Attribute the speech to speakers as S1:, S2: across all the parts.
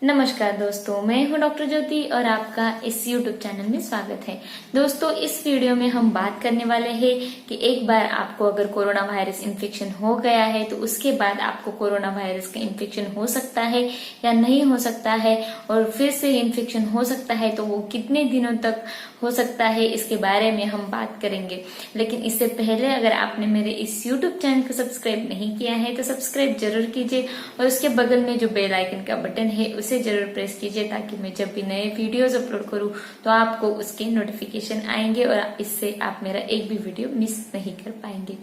S1: नमस्कार दोस्तों, मैं हूं डॉक्टर ज्योति और आपका इस YouTube चैनल में स्वागत है। दोस्तों, इस वीडियो में हम बात करने वाले हैं कि एक बार आपको अगर कोरोना वायरस इन्फेक्शन हो गया है तो उसके बाद आपको कोरोना वायरस का इन्फेक्शन हो सकता है या नहीं हो सकता है, और फिर से इन्फेक्शन हो सकता है तो वो कितने दिनों तक हो सकता है, इसके बारे में हम बात करेंगे। लेकिन इससे पहले अगर आपने मेरे इस YouTube चैनल को सब्सक्राइब नहीं किया है तो सब्सक्राइब जरूर कीजिए और उसके बगल में जो बेल आइकन का बटन है उसे जरूर प्रेस कीजिए ताकि मैं जब भी नए वीडियोस अपलोड करूं तो आपको उसके नोटिफिकेशन आएंगे और इससे आप मेरा एक भी वीडियो मिस नहीं कर पाएंगे।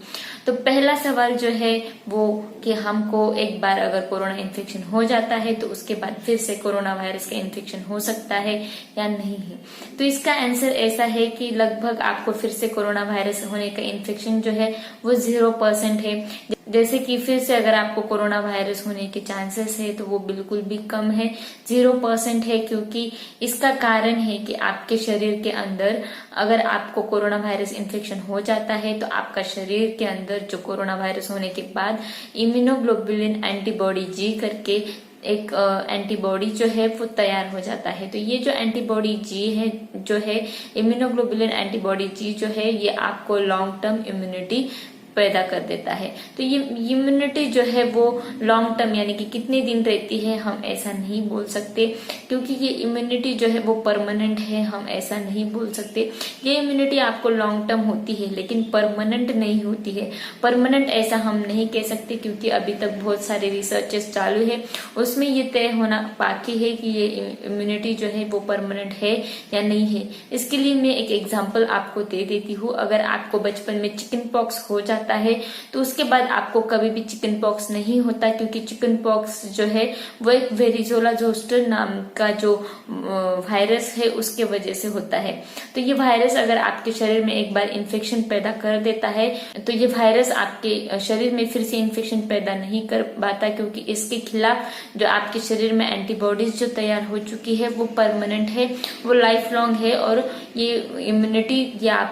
S1: तो पहला सवाल जो है वो कि हमको एक बार अगर कोरोना इन्फेक्शन हो जाता है तो उसके बाद फिर से कोरोना वायरस का इन्फेक्शन हो सकता है या नहीं है। तो इसका आंसर ऐसा है कि लगभग आपको फिर से कोरोना वायरस होने का इन्फेक्शन जो है वो 0% है। जैसे कि फिर से अगर आपको कोरोना वायरस होने के चांसेस है तो वो बिल्कुल भी कम है, 0% है, क्योंकि इसका कारण है कि आपके शरीर के अंदर अगर आपको कोरोना वायरस इन्फेक्शन हो जाता है तो आपका शरीर के अंदर जो कोरोना वायरस होने के बाद इम्यूनोग्लोबुलिन एंटीबॉडी जी करके एक एंटीबॉडी जो है वो तैयार हो जाता है। तो ये जो एंटीबॉडी जी है जो है इम्यूनोग्लोबुलिन एंटीबॉडी जी जो है ये आपको लॉन्ग टर्म इम्यूनिटी पैदा कर देता है। तो ये इम्यूनिटी जो है वो लॉन्ग टर्म यानी कि कितने दिन रहती है हम ऐसा नहीं बोल सकते, क्योंकि ये इम्यूनिटी जो है वो परमानेंट है, हम ऐसा नहीं बोल सकते। ये इम्यूनिटी आपको लॉन्ग टर्म होती है लेकिन परमानेंट नहीं होती है। परमानेंट ऐसा हम नहीं कह सकते क्योंकि अभी तक बहुत सारे रिसर्चेस चालू है, उसमें ये तय होना बाकी है कि ये इम्यूनिटी जो है वो परमानेंट है या नहीं है। इसके लिए मैं एक एग्जाम्पल आपको दे देती हूँ। अगर आपको बचपन में चिकन पॉक्स हो जाता है तो उसके बाद आपको कभी भी चिकन पॉक्स नहीं होता, क्योंकि चिकन पॉक्स जो है वो एक वेरिजोला जोस्टर नाम का जो वायरस है उसके वजह से होता है। तो ये वायरस अगर आपके शरीर में एक बार इन्फेक्शन पैदा कर देता है तो ये वायरस आपके शरीर में फिर से इन्फेक्शन पैदा नहीं कर पाता, क्योंकि इसके खिलाफ जो आपके शरीर में एंटीबॉडीज जो तैयार हो चुकी है वो परमानेंट है, वो लाइफ लॉन्ग है, और ये इम्यूनिटी या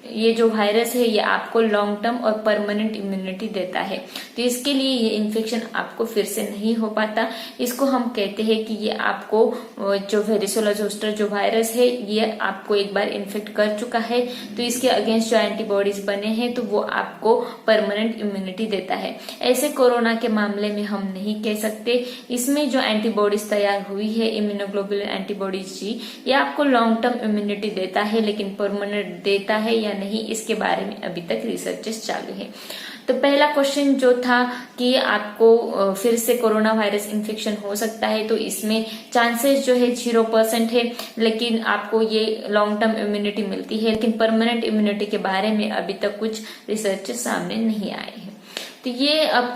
S1: ये जो वायरस है ये आपको लॉन्ग टर्म और परमानेंट इम्यूनिटी देता है। तो इसके लिए ये इन्फेक्शन आपको फिर से नहीं हो पाता। इसको हम कहते हैं कि ये आपको जो वेरिसोला जोस्टर जो वायरस है ये आपको एक बार इन्फेक्ट कर चुका है, तो इसके अगेंस्ट जो एंटीबॉडीज बने हैं तो वो आपको परमानेंट इम्यूनिटी देता है। ऐसे कोरोना के मामले में हम नहीं कह सकते। इसमें जो एंटीबॉडीज तैयार हुई है इम्यूनोग्लोबुलिन एंटीबॉडीज जी, ये आपको लॉन्ग टर्म इम्यूनिटी देता है, लेकिन परमानेंट देता है या नहीं इसके बारे में अभी तक रिसर्चेस चालू है। तो पहला क्वेश्चन जो था कि आपको फिर से कोरोना वायरस इन्फेक्शन हो सकता है, तो इसमें चांसेस जो है 0% है, लेकिन आपको ये लॉन्ग टर्म इम्यूनिटी मिलती है। लेकिन परमानेंट इम्यूनिटी के बारे में अभी तक कुछ रिसर्चेस सामने नहीं आए हैं। तो ये अब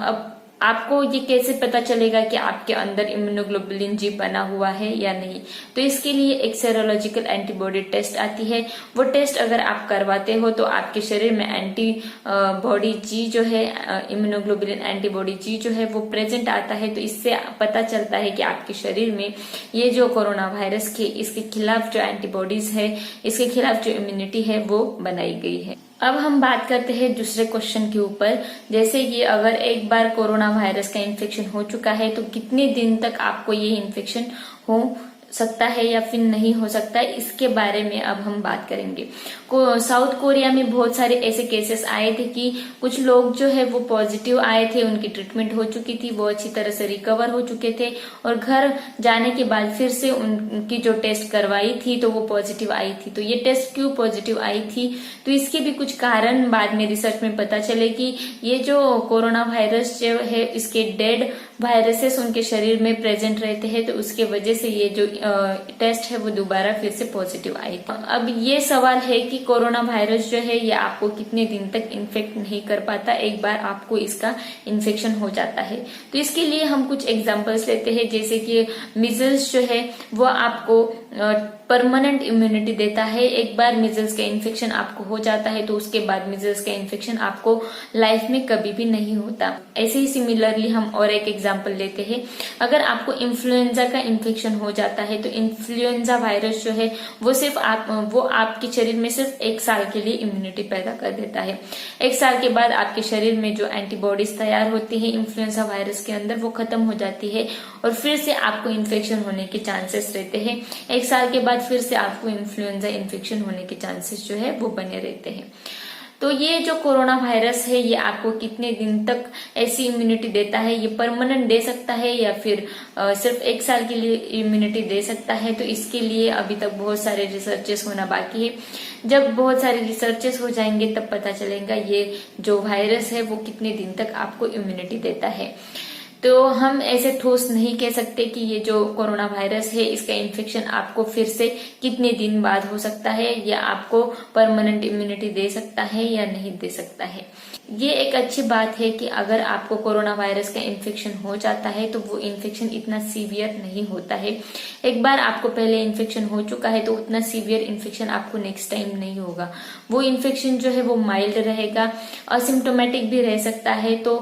S1: अब आपको ये कैसे पता चलेगा कि आपके अंदर इम्यूनोग्लोबुलिन जी बना हुआ है या नहीं? तो इसके लिए एक सेरोलॉजिकल एंटीबॉडी टेस्ट आती है। वो टेस्ट अगर आप करवाते हो तो आपके शरीर में एंटीबॉडी जी जो है इम्यूनोग्लोबुलिन एंटीबॉडी जी जो है वो प्रेजेंट आता है। तो इससे पता चलता है कि आपके शरीर में ये जो कोरोना वायरस के इसके खिलाफ जो एंटीबॉडीज है, इसके खिलाफ जो इम्यूनिटी है वो बनाई गई है। अब हम बात करते हैं दूसरे क्वेश्चन के ऊपर, जैसे कि अगर एक बार कोरोना वायरस का इन्फेक्शन हो चुका है तो कितने दिन तक आपको ये इन्फेक्शन हो सकता है या फिर नहीं हो सकता है, इसके बारे में अब हम बात करेंगे। साउथ कोरिया में बहुत सारे ऐसे केसेस आए थे कि कुछ लोग जो है वो पॉजिटिव आए थे, उनकी ट्रीटमेंट हो चुकी थी, वो अच्छी तरह से रिकवर हो चुके थे, और घर जाने के बाद फिर से उनकी जो टेस्ट करवाई थी तो वो पॉजिटिव आई थी। तो ये टेस्ट क्यों पॉजिटिव आई थी? तो इसके भी कुछ कारण बाद में रिसर्च में पता चले कि ये जो कोरोना वायरस जो है इसके डेड वायरसेस उनके शरीर में प्रेजेंट रहते हैं, तो उसके वजह से ये जो टेस्ट है वो दोबारा फिर से पॉजिटिव आई थी। अब ये सवाल है कि कोरोना वायरस जो है ये आपको कितने दिन तक इन्फेक्ट नहीं कर पाता एक बार आपको इसका इन्फेक्शन हो जाता है। तो इसके लिए हम कुछ एग्जांपल्स लेते हैं, जैसे कि मीजल्स जो है वो आपको परमानेंट इम्यूनिटी देता है। एक बार मीजल्स का इन्फेक्शन आपको हो जाता है तो उसके बाद मीजल्स का इन्फेक्शन आपको लाइफ में कभी भी नहीं होता। ऐसे ही सिमिलरली हम और एक एग्जांपल लेते हैं। अगर आपको इन्फ्लुएंजा का इन्फेक्शन हो जाता है तो इन्फ्लुएंजा वायरस जो है वो आपके शरीर में सिर्फ 1 साल के लिए इम्यूनिटी पैदा कर देता है। 1 साल के बाद आपके शरीर में जो एंटीबॉडीज तैयार होती है इन्फ्लुएंजा वायरस के अंदर वो खत्म हो जाती है और फिर से आपको इन्फेक्शन होने के चांसेस रहते हैं। 1 साल के बाद फिर से आपको इन्फ्लुएंजा इन्फेक्शन होने के चांसेस जो है वो बने रहते हैं। तो ये जो कोरोना वायरस है ये आपको कितने दिन तक ऐसी इम्यूनिटी देता है, ये परमानेंट दे सकता है या फिर सिर्फ 1 साल के लिए इम्यूनिटी दे सकता है, तो इसके लिए अभी तक बहुत सारे रिसर्चेस होना बाकी है। जब बहुत सारे रिसर्चेस हो जाएंगे तब पता चलेगा ये जो वायरस है वो कितने दिन तक आपको इम्यूनिटी देता है। तो हम ऐसे ठोस नहीं कह सकते कि ये जो कोरोना वायरस है इसका इन्फेक्शन आपको फिर से कितने दिन बाद हो सकता है या आपको परमानेंट इम्यूनिटी दे सकता है या नहीं दे सकता है। ये एक अच्छी बात है कि अगर आपको कोरोना वायरस का इन्फेक्शन हो जाता है तो वो इन्फेक्शन इतना सीवियर नहीं होता है। एक बार आपको पहले इन्फेक्शन हो चुका है तो उतना सीवियर इन्फेक्शन आपको नेक्स्ट टाइम नहीं होगा। वो इन्फेक्शन जो है वो माइल्ड रहेगा, असिम्टोमेटिक भी रह सकता है, तो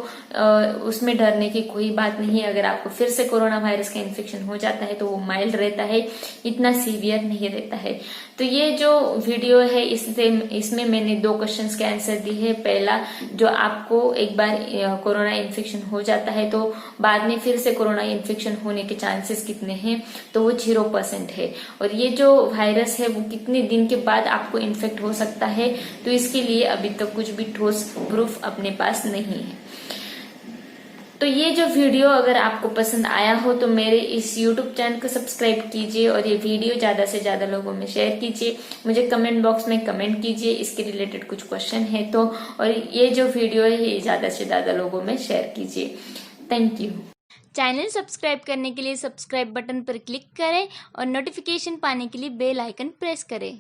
S1: उसमें डरने की कोई बात नहीं। अगर आपको फिर से कोरोना वायरस का इन्फेक्शन हो जाता है तो वो माइल्ड रहता है, इतना सीवियर नहीं रहता है। तो ये जो वीडियो है इसमें मैंने 2 क्वेश्चंस के आंसर दी है। पहला, जो आपको एक बार कोरोना इन्फेक्शन हो जाता है तो बाद में फिर से कोरोना इन्फेक्शन होने के चांसेस कितने हैं, तो वो 0% है। और ये जो वायरस है वो कितने दिन के बाद आपको इन्फेक्ट हो सकता है, तो इसके लिए अभी तक कुछ भी ठोस प्रूफ अपने पास नहीं है। तो ये जो वीडियो अगर आपको पसंद आया हो तो मेरे इस YouTube चैनल को सब्सक्राइब कीजिए और ये वीडियो ज्यादा से ज्यादा लोगों में शेयर कीजिए। मुझे कमेंट बॉक्स में कमेंट कीजिए इसके रिलेटेड कुछ क्वेश्चन है तो, और ये जो वीडियो है ये ज्यादा से ज्यादा लोगों में शेयर कीजिए। Thank you.
S2: चैनल सब्सक्राइब करने के लिए सब्सक्राइब बटन पर क्लिक करें और नोटिफिकेशन पाने के लिए बेल आइकन प्रेस करें।